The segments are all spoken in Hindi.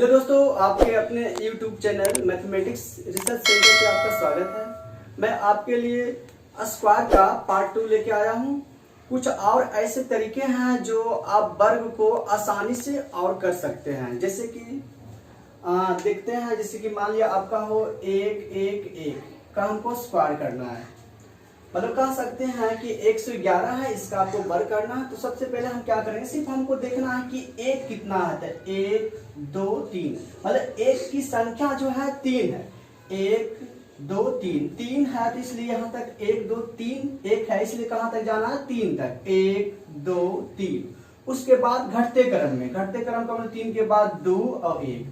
हेलो दोस्तों, आपके अपने YouTube channel mathematics research centre पे आपका स्वागत है। मैं आपके लिए स्क्वायर का पार्ट 2 लेके आया हूँ। कुछ और ऐसे तरीके हैं जो आप वर्ग को आसानी से और कर सकते हैं। जैसे कि देखते हैं, जैसे कि मान लिया आपका हो 1 1 1 का हमको स्क्वायर करना है। मतलब कह सकते हैं कि 111 है, इसका आपको वर्ग करना है। तो सबसे पहले हम क्या करेंगे, सिर्फ हमको देखना है कि एक कितना है। 1 2 3, मतलब एक की संख्या जो है 3 है। 1 2 3 3 है, तो इसलिए यहाँ तक 1 2 3 1 है, इसलिए कहाँ तक जाना है, 3 तक। 1 2 3, उसके बाद घटते क्रम में, घटते क्रम का मतलब 3 के बाद 2 और 1।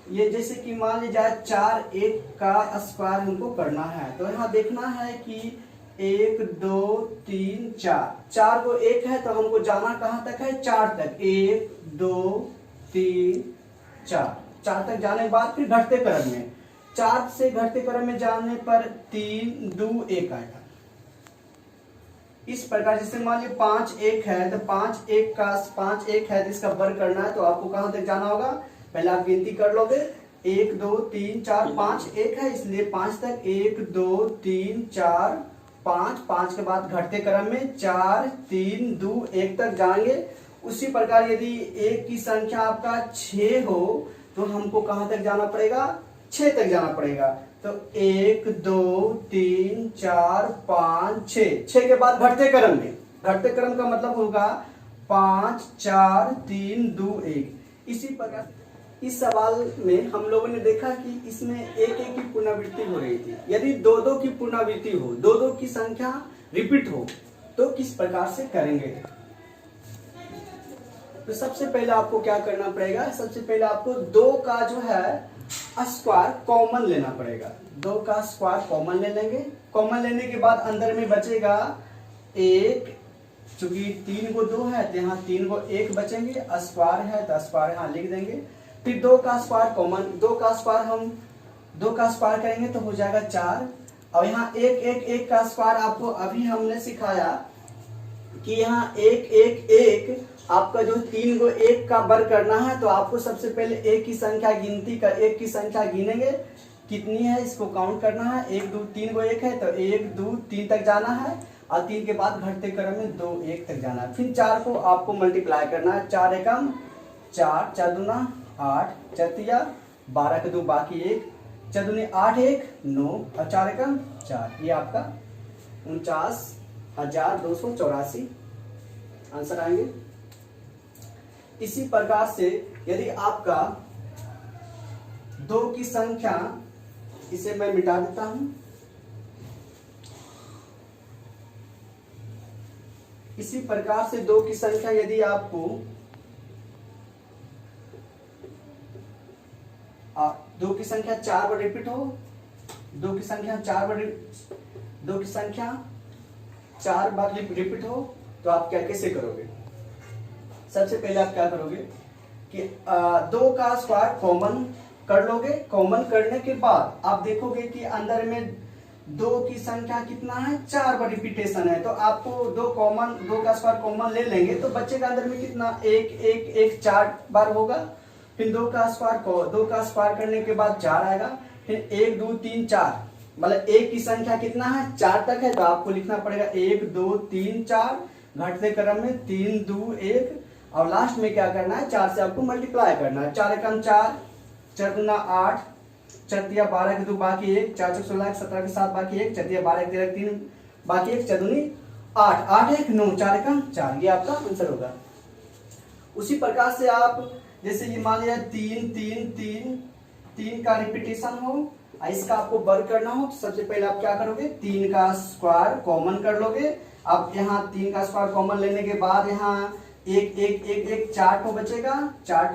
ये जैसे कि मान लीजिए 4 1 का स्क्वायर हमको करना है। तो यहाँ देखना है कि 1 2 3 4, 4 को 1 है, तो हमको जाना कहाँ तक है, 4 तक। 1 2 3 4, 4 तक जाने के बाद फिर घटते क्रम में, 4 से घटते क्रम में जाने पर 3 2 1 आएगा। इस प्रकार जैसे मान लीजिए 5 1 है, तो 5 1 है, तो इसका वर्ग करना है। तो आपको कहाँ तक जाना होगा, पहले आप गिनती कर लोगे। 1 2 3 4 5 1 है, इसलिए 5 तक। 1 2 3 4 5, 5 के बाद घटते क्रम में 4 3 2 1 तक जाएंगे। उसी प्रकार यदि एक की संख्या आपका 6 हो, तो हमको कहां तक जाना पड़ेगा, 6 तक जाना पड़ेगा। तो 1 2 3 4 5 6 के बाद घटते क्रम में, घटते क्रम का मतलब होगा 5 4 3 2 1। इसी प्रकार इस सवाल में हम लोगों ने देखा कि इसमें एक एक की पुनरावृत्ति हो रही थी। यदि दो दो की पुनरावृत्ति हो, दो दो की संख्या रिपीट हो, तो किस प्रकार से करेंगे। तो सबसे पहले आपको क्या करना पड़ेगा, सबसे पहले आपको 2 का जो है स्क्वायर कॉमन लेना पड़ेगा। 2 का स्क्वायर कॉमन ले लेंगे। कॉमन लेने के बाद अंदर में बचेगा 1, चूंकि 3 को 2 है, तो यहाँ 3 को 1 बचेंगे। स्क्वायर है तो स्क्वायर यहाँ लिख देंगे। फिर 2 का स्क्वायर कॉमन, 2 का स्क्वायर हम 2 का स्क्वायर करेंगे तो हो जाएगा 4। और यहाँ 1 1 1 का स्क्वायर आपको अभी हमने सिखाया कि यहाँ 1 1 1 आपका जो 3 को 1 का वर्ग करना है। तो आपको सबसे पहले एक की संख्या गिनती कर, एक की संख्या गिनेंगे कितनी है, इसको काउंट करना है। 1 2 3 को 1 है, तो 1 2 3 तक जाना है, और 3 के बाद घटते क्रम में 2 1 तक जाना है। फिर 4 को आपको मल्टीप्लाई करना है। 4 एकम 4, 4 दूना 8, 4 तिया 12 के 2 बाकी 1, 4 दूनी 8 1 9, और 4 एकम 4। ये आपका 49,284 आंसर आएंगे। इसी प्रकार से यदि आपका 2 की संख्या, इसे मैं मिटा देता हूं। इसी प्रकार से 2 की संख्या यदि आपको 2 की संख्या 4 बार रिपीट हो, 2 की संख्या 4 बार रिपीट हो, तो आप क्या कैसे करोगे। सबसे पहले आप क्या करोगे कि 2 का स्क्वायर कॉमन कर लोगे। कॉमन करने के बाद आप देखोगे कि अंदर में 2 की संख्या कितना है, 4 बार रिपीटेशन है। तो आपको 2 का स्क्वायर कॉमन ले लेंगे, तो बच्चे का अंदर में कितना 1 1 1 4 बार होगा। फिर 2 का स्क्वायर करने के बाद 4 आएगा। फिर 1 2 3 4, मतलब एक की संख्या कितना है, 4 तक है, तो आपको लिखना पड़ेगा 1 2 3 4, घटते क्रम में 3 2 1, और लास्ट में क्या करना है, 4 से आपको मल्टीप्लाई करना है। 4 एकम 4, 4 दूना 8, 4 तिया 12 के 2 बाकी 1, 4 चौक 16 17 के 7 बाकी 1, 4 तिया 12 के 13 3 बाकी 1, 4 दूनी 8 8 1 9, 4 एकम 4। ये आपका आंसर होगा। उसी प्रकार से आप जैसे ये मान लिया 3 3 3 3 का रिपीटेशन हो, इसका आपको वर्ग करना हो, तो सबसे पहले आप क्या करोगे, 3 का स्क्वायर कॉमन कर लोगे। अब यहाँ 3 का स्क्वायर कॉमन लेने के बाद यहाँ 1 1 1 1 4 ठो बचेगा। 4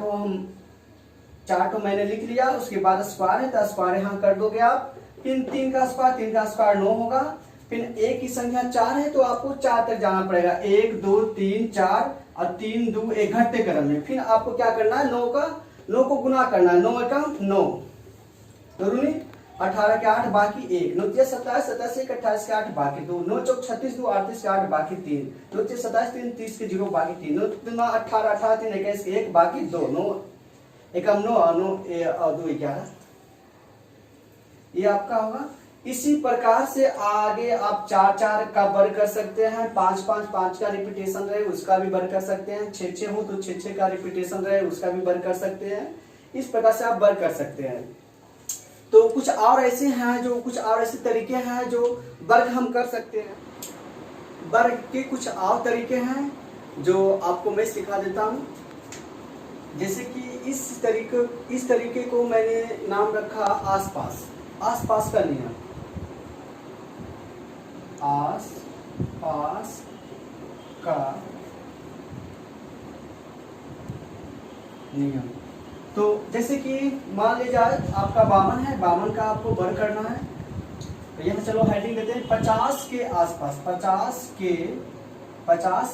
ठो मैंने लिख लिया। उसके बाद स्क्वायर है, तो स्क्वायर यहाँ कर दोगे आप। फिर 3 का स्क्वायर 9 होगा। फिर एक की संख्या 4 है, तो आपको 4 तक जाना पड़ेगा। 1 2 3 4, और 3 2 1 घटते क्रम में। फिर आपको क्या करना है, 9 को गुना करना है। 9 एकम 9, 9 18 के 8 बाकी 1, 9 तिया 27 27 1 28 के 8 बाकी 2, 9 चौक 36 2 38 के 8 बाकी 3, 9 तिया 27 3 30 के 0 बाकी 3, 9 दूना 18 18 3 21 के 1 बाकी 2, 9 एकम 9 9 और 2 11, ये आपका होगा। इसी प्रकार से आगे आप 4 4 का वर्ग कर सकते हैं, 5 5 5 का रिपीटेशन रहे उसका भी वर्ग कर सकते हैं, 6 6 हो तो 6 6 का रिपीटेशन रहे उसका भी वर्ग कर सकते हैं। इस प्रकार से आप वर्ग कर सकते हैं। तो कुछ और ऐसे हैं जो कुछ और ऐसे तरीके हैं जो वर्ग हम कर सकते हैं। वर्ग के कुछ और तरीके हैं जो आपको मैं सिखा देता हूँ। जैसे कि इस तरीके को मैंने नाम रखा आसपास, आसपास का नियम, आसपास का नियम। तो जैसे कि मान ले जाए आपका 52 है, 52 का आपको वर्ग करना है। तो यहाँ चलो हेडिंग देते हैं 50 के आसपास, 50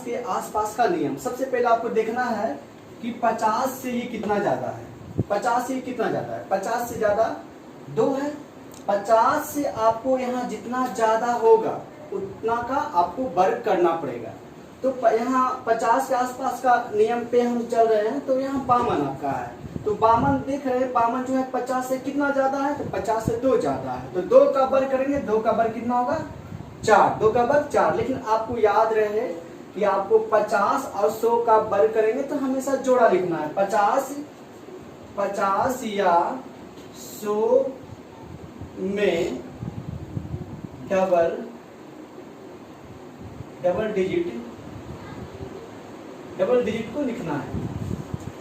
के आसपास का नियम। सबसे पहले आपको देखना है कि 50 से ये कितना ज्यादा है, 50 से ये कितना ज्यादा है, 50 से ज्यादा 2 है। 50 से आपको यहाँ जितना ज्यादा होगा उतना का आपको वर्ग करना पड़ेगा। तो यहाँ 50 के आसपास का नियम पे हम चल रहे हैं। तो यहाँ 52 आपका है, तो 52 देख रहे हैं, 52 जो है 50 से कितना ज्यादा है, तो 50 से 2 ज्यादा है। तो 2 का वर्ग करेंगे, 2 का वर्ग कितना होगा 4, 2 का वर्ग 4। लेकिन आपको याद रहे कि आपको 50 और 100 का वर्ग करेंगे तो हमेशा जोड़ा लिखना है। 50 या 100 में डबल डिजिट को लिखना है।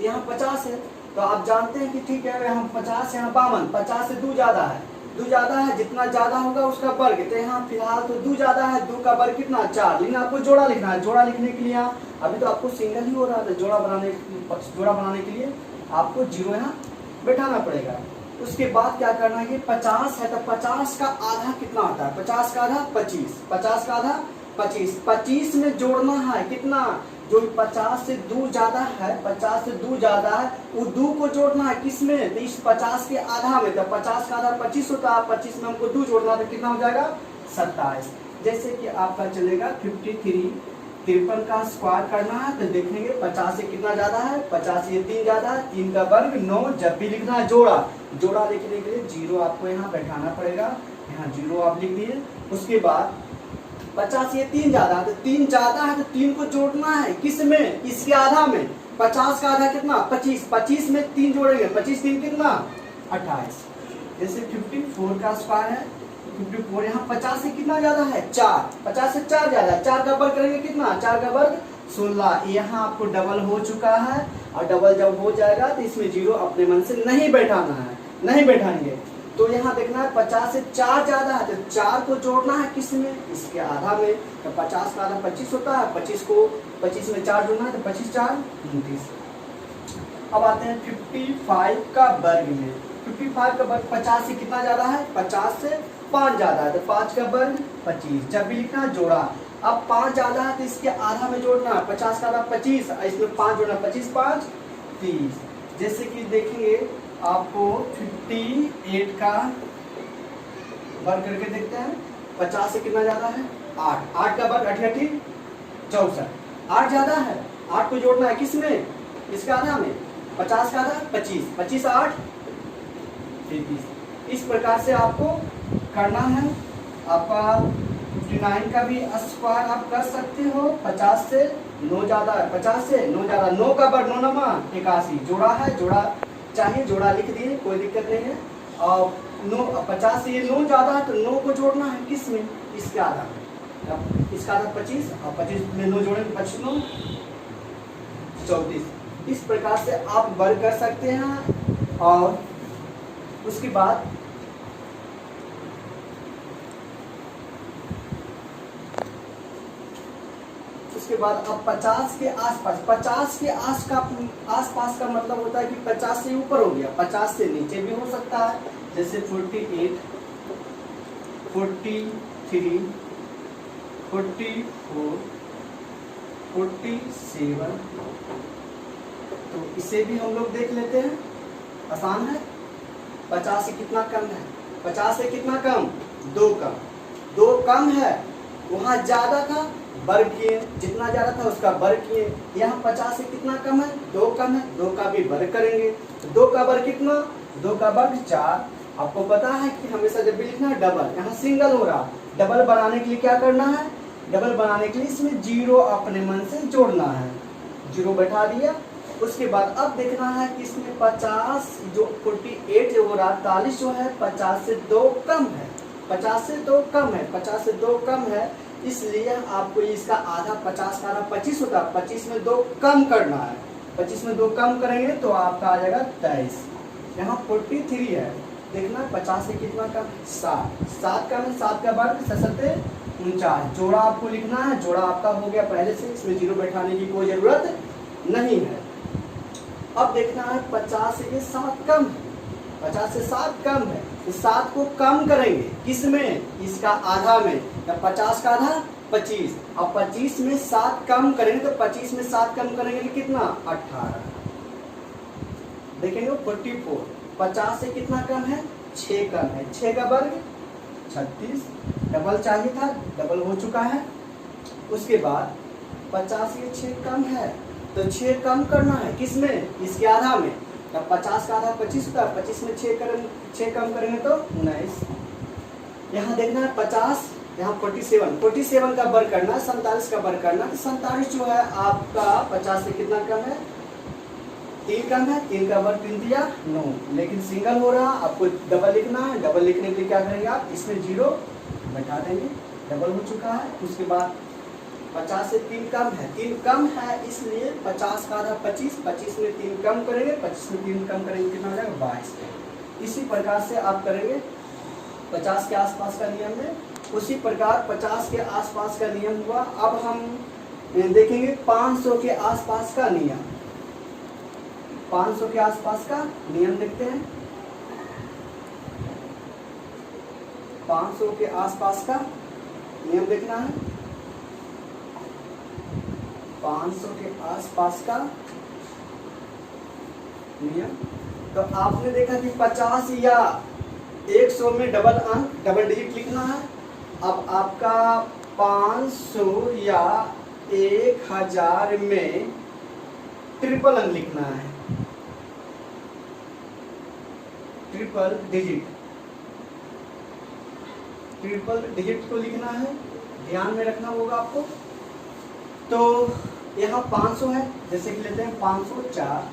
यहाँ 50 है तो आप जानते हैं कि ठीक है, यहाँ 50 यहाँ 52, 50 से 2 ज्यादा है, 2 ज्यादा है, जितना ज्यादा होगा उसका वर्ग। तो यहाँ फिलहाल तो 2 ज्यादा है, 2 का वर्ग कितना 4। लेकिन आपको जोड़ा लिखना है। जोड़ा लिखने के लिए यहाँ अभी तो आपको सिंगल ही हो रहा था, जोड़ा बनाने के लिए आपको 0 यहाँ बैठाना पड़ेगा। उसके बाद क्या करना है, 50 है तो 50 का आधा कितना होता है, 50 का आधा 25, 50 का आधा 25, 25 में जोड़ना है कितना, जो 50 से 2 ज्यादा है, 50 से 2 ज्यादा है, वो 2 को जोड़ना है किसमें, तो इस 50 के आधा में। तो 50 का आधा 25 होता है, 25 में हमको 2 जोड़ना है तो कितना हो जाएगा 27। जैसे कि आपका चलेगा 53 का स्क्वायर करना है तो देखेंगे 50 से कितना ज्यादा है, 50 से 3 ज्यादा है, 3 का वर्ग 9। जब भी लिखना है जोड़ा लिखने के लिए 0 आपको यहाँ बैठाना पड़ेगा, यहाँ 0 आप लिख दिए। उसके बाद 50 से 3 ज्यादा है, तो 3 ज्यादा है तो 3 को जोड़ना है किसमें, इसके आधा में। 50 का आधा कितना 25, 25 में 3 जोड़ेंगे, 25 3 कितना 28। जैसे 54 का स्क्वायर है, 54 यहाँ 50 से कितना ज्यादा है 4, 50 से 4 ज्यादा है, 4 का वर्ग करेंगे कितना, 4 का वर्ग 16। यहाँ आपको डबल हो चुका है, और डबल जब हो जाएगा तो इसमें 0 अपने मन से नहीं बैठाना है, नहीं बैठाएंगे। तो यहाँ देखना है 50 से 4 ज्यादा है तो 4 को जोड़ना है किसमें, इसके आधा में। तो 50 का आधा 25 होता है, 25 में 4 जोड़ना है तो 25 4 29। अब आते हैं 55 का वर्ग में। 55 का वर्ग 50 से कितना ज्यादा है, 50 से 5 ज्यादा है, तो 5 का वर्ग 25। जब भी लिखना है जोड़ा। अब 5 ज्यादा है तो इसके आधा में जोड़ना है, 50 का आधा 25, इसमें 5 जोड़ना, 25 5 30। जैसे कि देखेंगे आपको 58 का वर्ग करके देखते हैं। 50 से कितना ज्यादा है 8, 8 का वर्ग 8 8 64, 8 ज्यादा है, 8 को जोड़ना है किसमें, इसका आधा में। 50 का आधा 25, 25 8 33। इस प्रकार से आपको करना है। आपका 59 का भी स्क्वायर आप कर सकते हो। 50 से 9 ज्यादा है, 50 से 9 ज्यादा, 9 का वर्ग 9 नमा 81। जोड़ा है, जोड़ा चाहिए जोड़ा लिख दिए, कोई दिक्कत नहीं है। और 50 से ये 9 ज्यादा है तो 9 को जोड़ना है किसमें, इसके आधा में। इसका आधा 25 और 25 में 9 जोड़ेंगे 25 9 34। इस प्रकार से आप वर्ग कर सकते हैं। और उसके बाद आप 50 के आसपास, 50 के आसपास का मतलब होता है कि 50 से ऊपर हो गया, 50 से नीचे भी हो सकता है। जैसे 48 43 44 47। तो इसे भी हम लोग देख लेते हैं, आसान है। 50 से कितना कम है, 50 से कितना कम 2 कम, 2 कम है वहाँ ज्यादा था वर्ग किए, जितना ज्यादा था उसका वर्ग किए। यहाँ 50 से कितना कम है, 2 कम है, 2 का भी वर्ग करेंगे। 2 का वर्ग कितना, 2 का वर्ग 4। आपको पता है कि हमेशा जब भी लिखना है डबल, यहाँ सिंगल हो रहा, डबल बनाने के लिए क्या करना है, डबल बनाने के लिए इसमें 0 अपने मन से जोड़ना है, 0 बैठा दिया। उसके बाद अब देखना है कि इसमें 50 जो 48 जो हो रहा 40 जो है 50 से 2 कम है, 50 से 2 कम है, 50 से 2 कम है, इसलिए आपको इसका आधा 50 का आधा 25 होता है, 25 में 2 कम करना है, 25 में 2 कम करेंगे तो आपका आ जाएगा 23। यहाँ 43 है, देखना 50 से कितना कम, 7, 7 कम है, 7 का वर्ग 49, जोड़ा आपको लिखना है, जोड़ा आपका हो गया पहले से, इसमें 0 बैठाने की कोई जरूरत नहीं है। अब देखना है 50 से ये 7 कम है, 50 से 7 कम है, तो 7 को कम करेंगे किसमें, इसका आधा में, या 50 का आधा 25, अब 25 में 7 कम करेंगे तो 25 में 7 कम करेंगे तो कितना 18, देखेंगे 44। 50 से कितना कम है, 6 कम है, 6 का वर्ग 36, डबल चाहिए था, डबल हो चुका है। उसके बाद 50 से 6 कम है तो 6 कम करना है किसमें, इसके आधा में, तब 50 का आधा 25 होता है, 25 में 6 कम करेंगे तो 19। यहाँ देखना है 50, यहाँ 47 का वर्ग करना है, 47 का वर्ग करना है, तो 47 जो है आपका 50 से कितना कम है, 3 कम है, 3 का वर्ग 3 दिया 9, लेकिन सिंगल हो रहा, आपको डबल लिखना है, डबल लिखने के लिए क्या करेंगे आप, इसमें 0 बैठा देंगे, डबल हो चुका है। उसके बाद 50 से 3 कम है, 3 कम है, इसलिए 50 का आधा 25, 25 में 3 कम करेंगे, 25 में 3 कम करेंगे कितना हो जाएगा 22। इसी प्रकार से आप करेंगे 50 के आसपास का नियम में, उसी प्रकार 50 के आसपास का नियम हुआ। अब हम देखेंगे 500 के आसपास का नियम, 500 के आसपास का नियम देखते हैं। 500 के आसपास का नियम देखना है, 500 के आसपास का नियम। तो आपने देखा कि 50 या 100 में डबल अंक, डबल डिजिट लिखना है। अब आपका 500 या 1000 में ट्रिपल अंक लिखना है, ट्रिपल डिजिट को लिखना है, ध्यान में रखना होगा आपको। तो यहाँ 500 है, जैसे कि लेते हैं 504,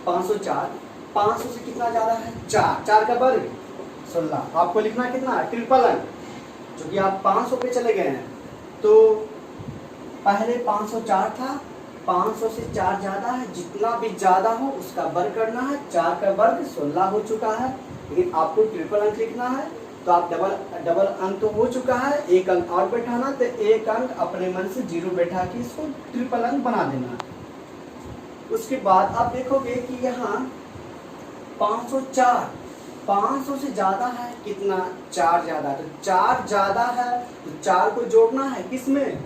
500 से कितना ज्यादा है 4, 4 का वर्ग 16, आपको लिखना कितना ट्रिपल अंक, जो कि आप 500 पे चले गए हैं। तो पहले 504 था, 500 से 4 ज्यादा है, जितना भी ज्यादा हो उसका वर्ग करना है, 4 का वर्ग 16 हो चुका है, लेकिन आपको ट्रिपल अंक लिखना है। तो आप डबल अंक तो हो चुका है, 1 अंक और बैठाना, तो 1 अंक अपने मन से 0 बैठा के इसको ट्रिपल अंक बना देना। उसके बाद आप देखोगे कि यहाँ 504, 500 से ज्यादा है, कितना 4 ज्यादा, तो 4 ज्यादा है तो 4 को जोड़ना है किसमें,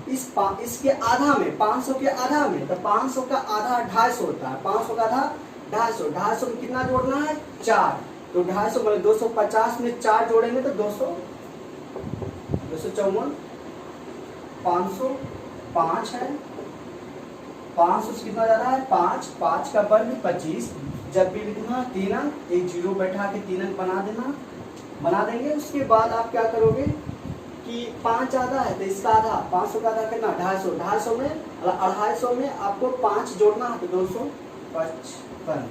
इसके आधा में, 500 के आधा में, तो 500 का आधा 250 होता है, 500 का आधा 250, 250 में कितना जोड़ना है 4, तो 250 मतलब 250 में 4 जोड़ेंगे तो 254, 505 है, 500 से कितना ज्यादा है 5, 5 का वर्ग 25, जब भी लिखना 3 अंक, एक 0 बैठा के 3 अंक बना देंगे। उसके बाद आप क्या करोगे कि 5 ज्यादा है तो इसका आधा, 500 का आधा कितना 250, 250 में 250 में आपको 5 जोड़ना है तो 255,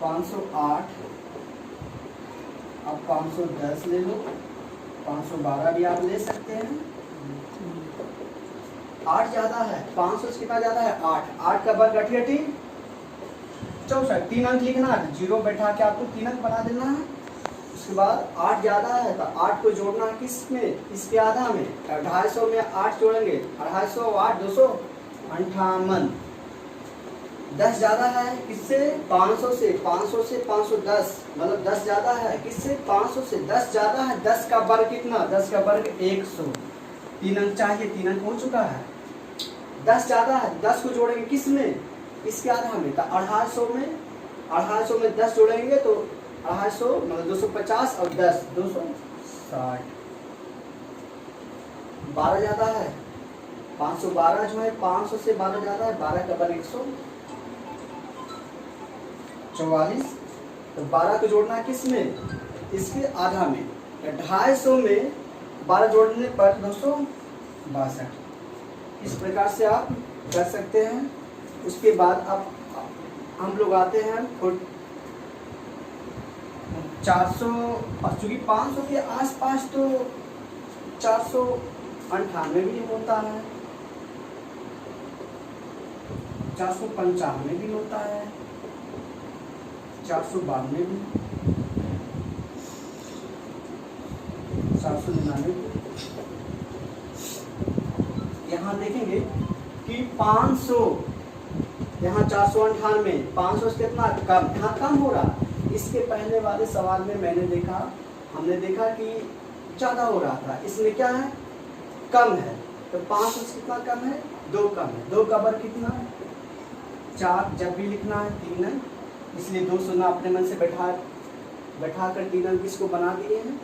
508, अब 510 ले लो, 512 भी आप ले सकते हैं। 8 ज्यादा है, 500 से कितना ज्यादा है 8, 8 का वर्ग 88, 64, 3 अंक लिखना है, 0 बैठा के आपको 3 अंक बना देना है। उसके बाद 8 ज्यादा है तो 8 को जोड़ना है किसमें, इसके आधा में, 250 में 8 जोड़ेंगे, 250 8 258, 10 ज्यादा है किससे 500 से, 500 से 510, मतलब 10 ज्यादा है किससे 500 से, 10 ज्यादा है, 10 का वर्ग कितना, 10 का वर्ग 100, 3 अंक चाहिए, 3 अंक हो चुका है। 10 ज्यादा है, 10 को जोड़ेंगे किसमें, इसके आधा में, तो 250 में 10 जोड़ेंगे तो 250 मतलब 250 और 10 260, 60, 12 ज़्यादा है, 512 जो है 500 से 12 ज़्यादा है, 12 का वर्ग 144। तो 12 को जोड़ना है किस में, इसके आधा में, 250 में 12 जोड़ने पर 262। इस प्रकार से आप कर सकते हैं। उसके बाद अब हम लोग आते हैं 400, चूँकि 500 के आसपास तो 498 भी होता है, 495 भी होता है, 492 भी, 499 भी। यहाँ देखेंगे कि 500, यहाँ 498, 500 से कितना कम, यहाँ कम हो रहा। इसके पहले वाले सवाल में हमने देखा कि ज़्यादा हो रहा था, इसमें क्या है, कम है। तो 500 से कितना कम है, 2 कम है। 2 का वर्ग कितना है, 4। जब भी लिखना है 3 है, इसलिए 200 ना अपने मन से बैठा कर 3 अंक इसको बना दिए हैं।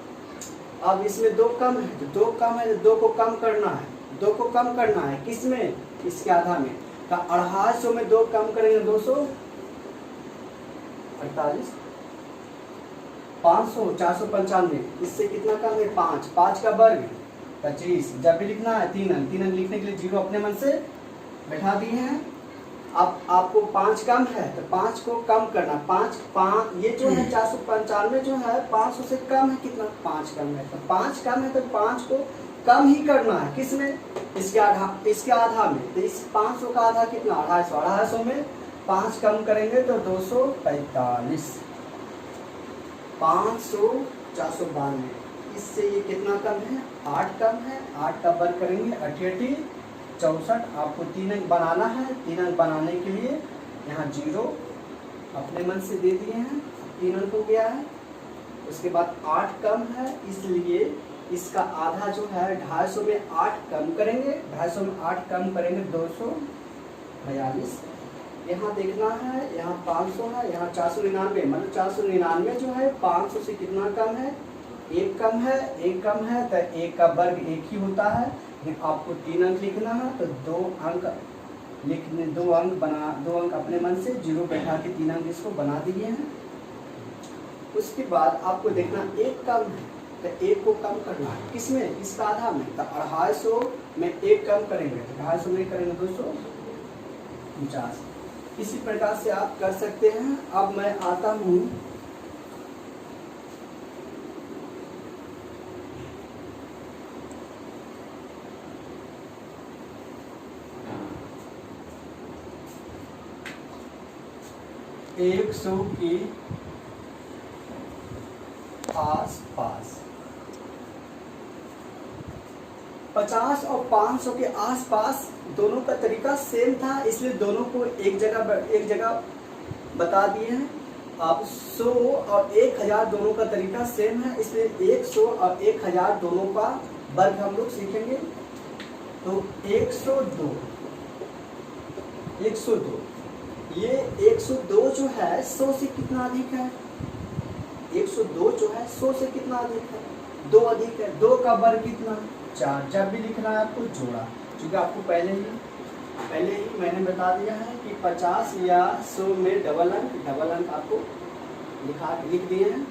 अब इसमें 2 कम है, तो 2 कम है, तो 2 को कम करना है, 2 को कम करना है किस में, इसके आधा में। तो 250 में 2 कम करेंगे 248, 500, 495, इससे कितना कम है, 5। 5 का वर्ग 25। जब भी लिखना है 3 अंक लिखने के लिए 0 अपने मन से बैठा दिए हैं। अब आपको 5 कम है तो 5 को कम करना, 5 ये जो है 495 जो है 500 से कम है, कितना, 5 कम है। तो 5 कम है तो 5 को कम ही करना है किसमें, इसके आधा में। तो इस 500 का आधा कितना, 250। 250 में 5 कम करेंगे तो 245। 500, 492, इससे ये कितना कम है, 8 कम है। 8 का वर्ग करेंगे 88, 64। आपको 3 अंक बनाना है। 3 अंक बनाने के लिए यहाँ 0 अपने मन से दे दिए हैं, 3 अंक हो गया है। उसके बाद 8 कम है, इसलिए इसका आधा जो है 250 में 8 कम करेंगे, 250 में 8 कम करेंगे 242। यहाँ देखना है, यहाँ 500 है, यहाँ 499, मतलब 499 जो है 500 से कितना कम है, 1 कम है। 1 कम है तो 1 का वर्ग 1 ही होता है। आपको 3 अंक लिखना है तो 2 अंक लिखने, 2 अंक अपने मन से 0 बैठा के 3 अंक इसको बना दिए हैं। उसके बाद आपको देखना 1 कम है तो 1 को कम करना है किसमें, इसका आधा में। तो 250 में 1 कम करेंगे तो 250 में करेंगे 250। इसी प्रकार से आप कर सकते हैं। अब मैं आता हूँ एक 100 के आसपास, 50 और 500 के आसपास दोनों का तरीका सेम था, इसलिए दोनों को एक जगह बता दिए हैं। अब 100 और 1000 दोनों का तरीका सेम है, इसलिए 100 और 1000 दोनों का वर्ग हम लोग सीखेंगे। तो 102, ये 102 जो है 100 से कितना अधिक है, 102 जो है 100 से कितना अधिक है, 2 अधिक है। 2 का वर्ग कितना, 4। जब भी लिखना है आपको जोड़ा, क्योंकि आपको पहले ही मैंने बता दिया है कि 50 या 100 में डबल अंक आपको लिख दिए हैं।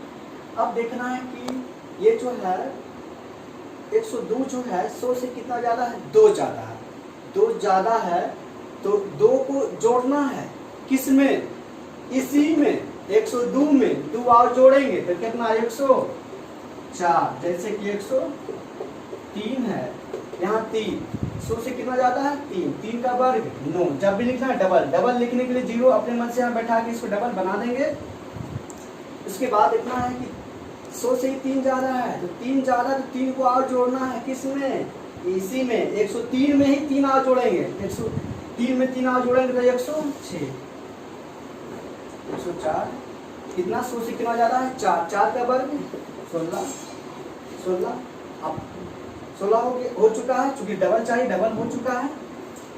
अब देखना है कि ये जो है 102 जो है 100 से कितना ज़्यादा है, 2 ज़्यादा है। 2 ज़्यादा है तो 2 को जोड़ना है किसमें, इसी में 102 में 2 और जोड़ेंगे तो कितना, 104। जैसे कि 103 है, यहाँ 3, 100 से कितना ज़्यादा है, 3 का वर्ग 9। जब भी लिखना है डबल लिखने के लिए 0 अपने मन से यहाँ बैठा के इसको डबल बना देंगे। उसके बाद इतना है कि 100 से ही 3 ज़्यादा है, तो 3 ज़्यादा तो 3 को और जोड़ना है किसमें, इसी में 103 में ही 3 और जोड़ेंगे, 103 में 3 और जोड़ेंगे तो 106, 104। कितना, 100 से कितना ज़्यादा है, 4। 4 का वर्ग 16। अब 16 हो चुका है, चूंकि डबल चाहिए, डबल हो चुका है,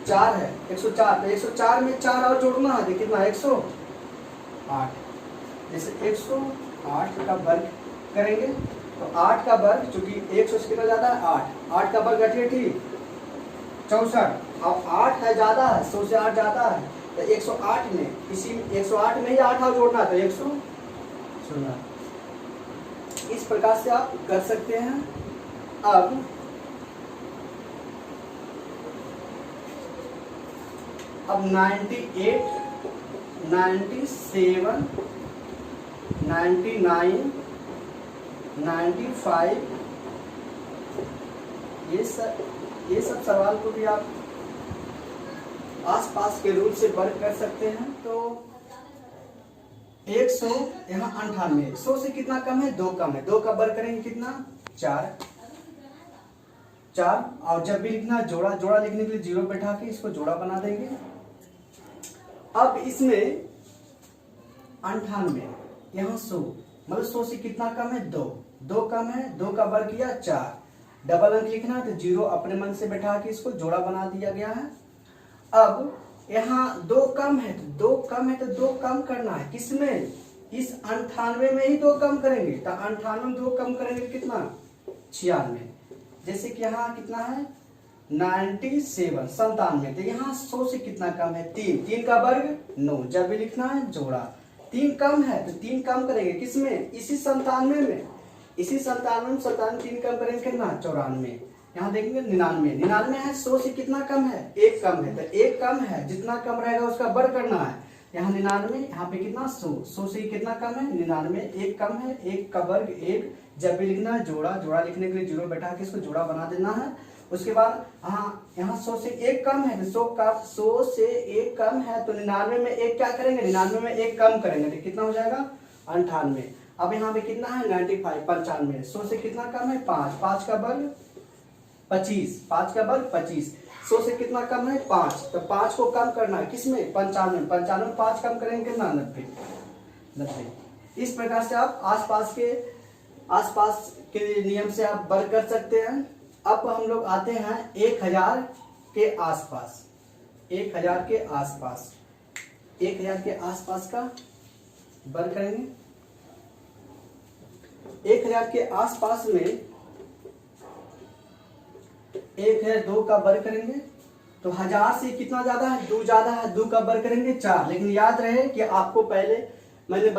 4 है, 104। तो 104 में 4 और जोड़ना है, कितना, 108। जैसे 108 का वर्ग करेंगे तो 8 का वर्ग, चूंकि 100 से कितना ज्यादा है 8, 8 का वर्ग 88 64। अब 8 है ज्यादा है, 100 से 8 ज्यादा है, तो 108 में, इसी 108 में ही 8 और जोड़ना है तो 116। इस प्रकार से आप कर सकते हैं। अब अब 98, 97, 99, 95, ये सब सवाल को भी आप आसपास के रूप से वर्क कर सकते हैं। तो 100 यहाँ 98, 100 से कितना कम है 2 कम है, 2 का वर्ग करेंगे कितना 4, और जब भी लिखना जोड़ा, जोड़ा लिखने के लिए 0 बैठा के इसको जोड़ा बना देंगे। अब इसमें 98 यहाँ 100, मतलब 100 से कितना कम है 2, 2 कम है, 2 का वर्ग किया 4, डबल अंक लिखना तो 0 अपने मन से बैठा के इसको जोड़ा बना दिया गया है। अब यहाँ 2 कम है तो 2 कम है तो 2 कम करना है, किसमें, इस 98 में ही 2 कम करेंगे, तो 98 में 2 कम करेंगे कितना 96। जैसे कि यहाँ कितना है 97, 97, तो यहाँ 100 से कितना कम है 3, 3 का वर्ग 9, जब भी लिखना है जोड़ा, 3 कम है तो 3 कम करेंगे किसमें, इसी 97 में, इसी 97 में 97 3 कम करेंगे कितना 94। यहाँ देखेंगे 99, 99 है 100 से कितना कम है 1 कम है, तो 1 कम है, जितना कम रहेगा उसका वर्ग करना है। यहाँ 99, यहाँ पे कितना 100, 100 से कितना कम है 99, 1 कम है, 1 का वर्ग 1, जब भी लिखना है जोड़ा, जोड़ा लिखने के लिए 0 बैठा के इसको जोड़ा बना देना है। उसके बाद यहाँ 100 से 1 कम है, 100 से 1 कम है तो 99 में 1 क्या करेंगे, 99 में 1 कम करेंगे तो कितना हो जाएगा 98। अब यहाँ पे कितना है 95, 95, 100 से कितना कम है 5, 5 का वर्ग 25, 5 का वर्ग 25, 100 से कितना कम है 5, तो 5 को कम करना है किसमें 95, 95 में 5 कम करेंगे कितना 90। इस प्रकार से आप आसपास के नियम से आप वर्क कर सकते हैं। अब हम लोग आते हैं 1000 के आसपास, 1000 के आसपास, 1000 के आसपास का वर्क करेंगे। 1000 के आसपास में 1002 का वर्ग करेंगे, तो 1000 से कितना ज्यादा है 2 ज्यादा है, 2 का वर्ग करेंगे 4। लेकिन याद रहे कि आपको पहले मैंने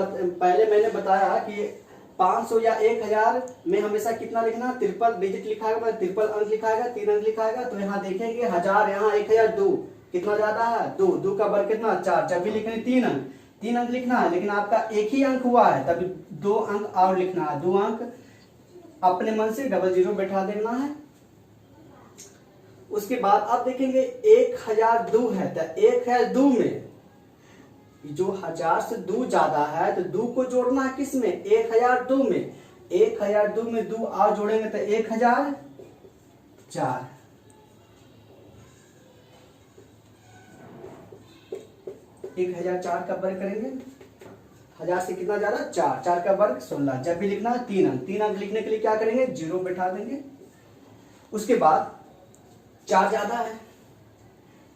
बताया कि 500 या 1000 में हमेशा कितना लिखना, ट्रिपल डिजिट लिखाएगा, ट्रिपल अंक लिखाएगा, 3 अंक लिखाएगा। तो यहाँ देखेंगे 1000, यहाँ 1002 कितना ज्यादा है 2, 2 का वर्ग कितना 4, जब भी लिखने 3 अंक लिखना है, लेकिन आपका एक ही अंक हुआ है तब 2 अंक और लिखना है, 2 अंक अपने मन से डबल 0 बैठा देना है। उसके बाद आप देखेंगे 1002 है, तो 1002 में जो 1000 से 2 ज्यादा है तो 2 को जोड़ना है किसमें 1002 में, 1002 में 2 और जोड़ेंगे तो 1004, 1004 का वर्ग करेंगे, 1000 से कितना ज्यादा 4, 4 का वर्ग 16, जब भी लिखना है 3 अंक लिखने के लिए क्या करेंगे 0 बैठा देंगे। उसके बाद 4 ज्यादा है,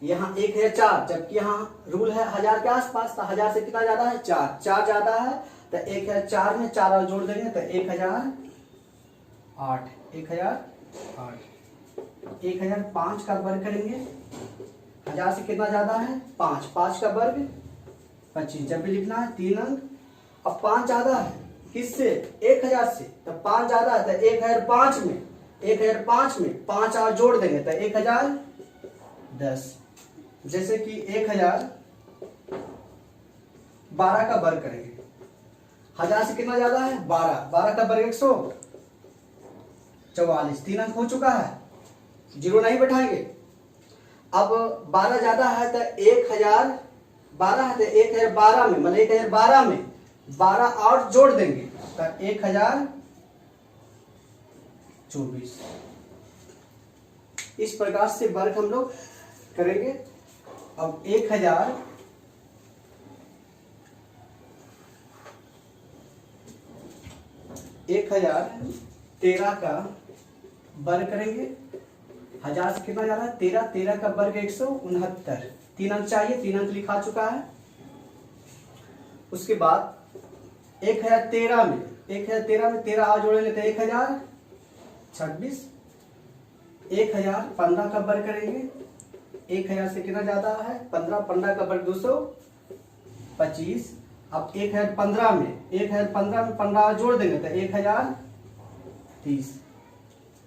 यहाँ 1004, जबकि यहाँ रूल है 1000 के आसपास, तो 1000 से कितना ज्यादा है 4, 4 ज्यादा है तो 1004 में 4 और जोड़ देंगे तो 1008, 1005 का वर्ग करेंगे, 1000 से कितना ज्यादा है 5, 5 का वर्ग 25, जब भी लिखना है 3 अंक। अब 5 ज्यादा है किससे 1000 से, तो 5 ज्यादा है तो 1005 में 5 और जोड़ देंगे तो 1010। जैसे कि 1012 का वर्ग करेंगे, 1000 से कितना ज्यादा है 12, 12 का वर्ग 144, 3 अंक हो चुका है, 0 नहीं बैठाएंगे। अब 12 ज्यादा है तो 1012 है तो 1012 में, मतलब 1012 में 12 और जोड़ देंगे तो 1024। इस प्रकार से वर्ग हम लोग करेंगे। अब 1013 का वर्ग करेंगे, 1000 से कितना ज्यादा 13, 13 का वर्ग 169, 3 अंक चाहिए, 3 अंक लिखा चुका है। उसके बाद 1013 में 13 आ जोड़ेंगे तो 1026। 1015 का वर्ग करेंगे, 1000 से कितना ज्यादा है 15, 15 का वर्ग 225। अब 1015 में 15 जोड़ देंगे तो 1030।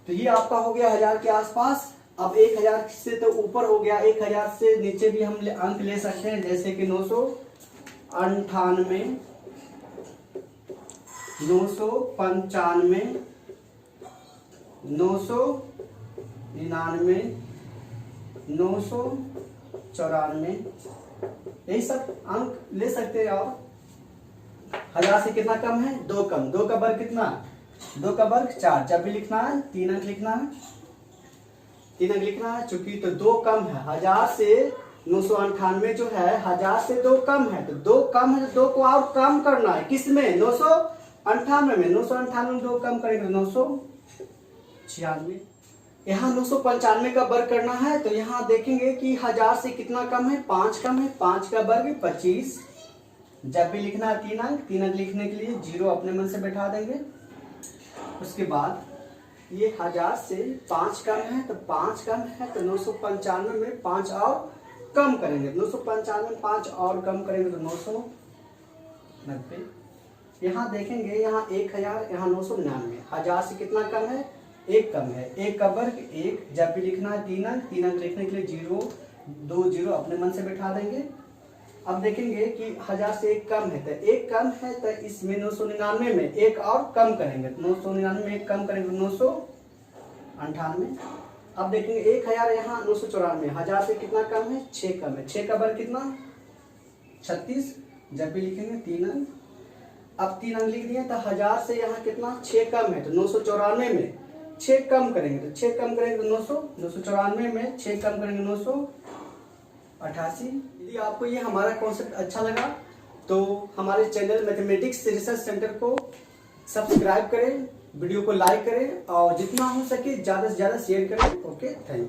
तो ये आपका हो गया 1000 के आसपास। अब 1000 से तो ऊपर हो गया, 1000 से नीचे भी हम अंक ले सकते हैं, जैसे कि 998, 995, 999, 994, यही सब अंक ले सकते हैं आप। 1000 से कितना कम है 2 कम, 2 का वर्ग कितना 2 का वर्ग 4। जब भी लिखना है 3 अंक लिखना है, 3 अंक लिखना है। चूंकि तो 2 कम है 1000 से 998 जो है 1000 से 2 कम है, तो 2 कम है तो 2 को और कम करना है। किसमें 998 में 998 में 2 कम करेंगे 996। यहाँ 995 का वर्ग करना है, तो यहाँ देखेंगे कि 1000 से कितना कम है 5 कम है, 5 का वर्ग 25। जब भी लिखना है 3 अंक, 3 अंक लिखने के लिए 0 अपने मन से बैठा देंगे। उसके बाद ये 1000 से 5 कम है, तो 5 कम है तो 995 में 5 और कम करेंगे, 995 में 5 और कम करेंगे तो 990। यहाँ देखेंगे यहाँ 1000, यहाँ 999। 1000 से कितना कम है 1 कम है, 1 का वर्ग 1। जब भी लिखना है 3 अंक, 3 अंक लिखने के लिए 0 2 0 अपने मन से बैठा देंगे। अब देखेंगे कि 1000 से 1 कम है, तो 1 कम है तो इसमें 999 में 1 और कम करेंगे, 999 में 1 कम करेंगे 998। अब देखेंगे 1000 यहाँ 994, 1000 से कितना कम है 6 कम है, 6 का वर्ग कितना 36। जब भी लिखेंगे 3 अंक, अब 3 अंक लिख दिए तो 1000 से यहाँ कितना 6 कम है, तो 994 में 6 कम करेंगे, तो 6 कम करेंगे तो 994 में 6 कम करेंगे 988। यदि आपको ये हमारा कॉन्सेप्ट अच्छा लगा तो हमारे चैनल मैथमेटिक्स रिसर्च सेंटर को सब्सक्राइब करें, वीडियो को लाइक करें और जितना हो सके ज़्यादा से ज़्यादा शेयर करें। Okay, thank you.